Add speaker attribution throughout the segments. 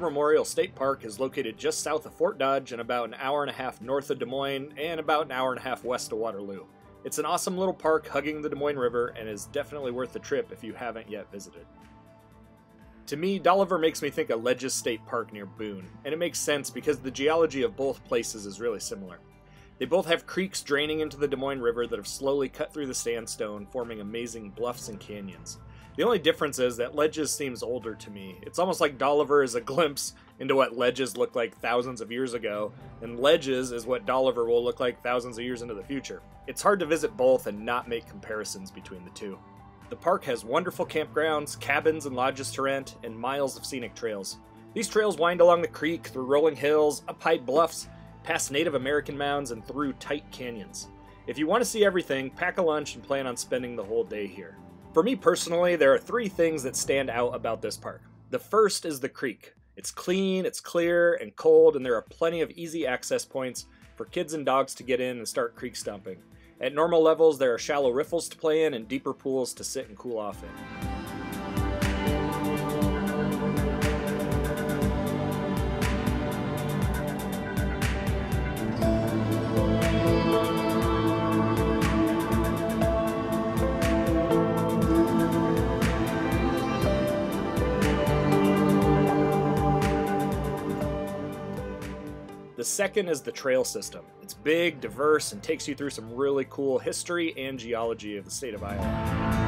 Speaker 1: Memorial State Park is located just south of Fort Dodge and about an hour and a half north of Des Moines and about an hour and a half west of Waterloo. It's an awesome little park hugging the Des Moines River and is definitely worth the trip if you haven't yet visited. To me, Dolliver makes me think of Ledges State Park near Boone, and it makes sense because the geology of both places is really similar. They both have creeks draining into the Des Moines River that have slowly cut through the sandstone, forming amazing bluffs and canyons. The only difference is that Ledges seems older to me. It's almost like Dolliver is a glimpse into what Ledges looked like thousands of years ago, and Ledges is what Dolliver will look like thousands of years into the future. It's hard to visit both and not make comparisons between the two. The park has wonderful campgrounds, cabins and lodges to rent, and miles of scenic trails. These trails wind along the creek, through rolling hills, up high bluffs, past Native American mounds, and through tight canyons. If you want to see everything, pack a lunch and plan on spending the whole day here. For me personally, there are three things that stand out about this park. The first is the creek. It's clean, it's clear and cold, and there are plenty of easy access points for kids and dogs to get in and start creek stomping. At normal levels, there are shallow riffles to play in and deeper pools to sit and cool off in. The second is the trail system. It's big, diverse, and takes you through some really cool history and geology of the state of Iowa.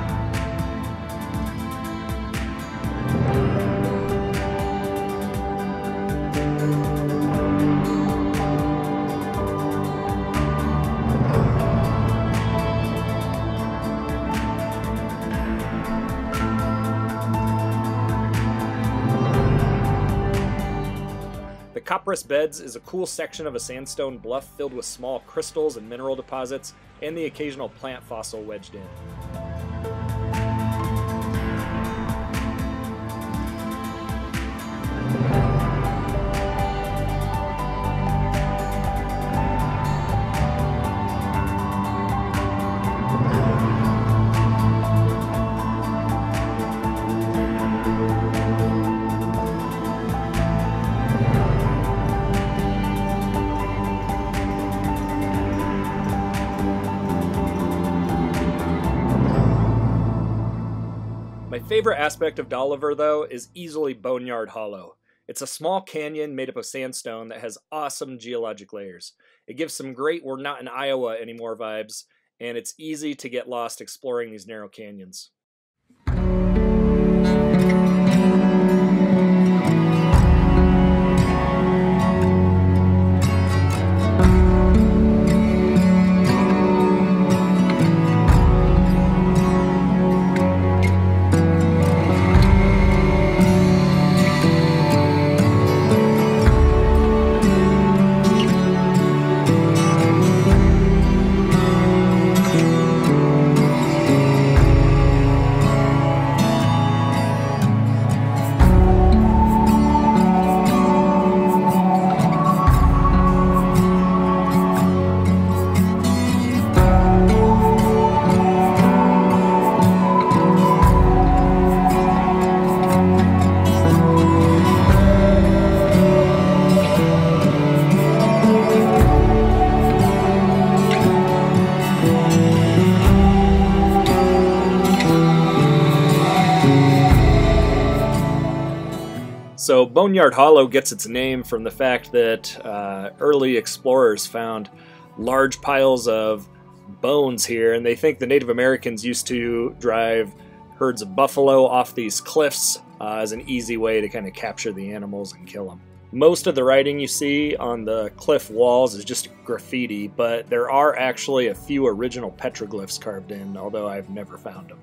Speaker 1: The Copperas Beds is a cool section of a sandstone bluff filled with small crystals and mineral deposits, and the occasional plant fossil wedged in. My favorite aspect of Dolliver, though, is easily Boneyard Hollow. It's a small canyon made up of sandstone that has awesome geologic layers. It gives some great "we're not in Iowa anymore" vibes, and it's easy to get lost exploring these narrow canyons. So Boneyard Hollow gets its name from the fact that early explorers found large piles of bones here, and they think the Native Americans used to drive herds of buffalo off these cliffs as an easy way to kind of capture the animals and kill them. Most of the writing you see on the cliff walls is just graffiti, but there are actually a few original petroglyphs carved in, although I've never found them.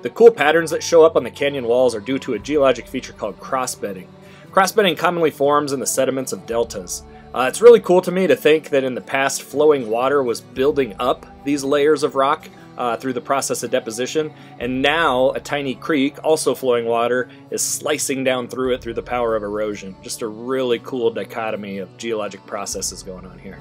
Speaker 1: The cool patterns that show up on the canyon walls are due to a geologic feature called crossbedding. Crossbedding commonly forms in the sediments of deltas. It's really cool to me to think that in the past flowing water was building up these layers of rock through the process of deposition, and now a tiny creek, also flowing water, is slicing down through it through the power of erosion. Just a really cool dichotomy of geologic processes going on here.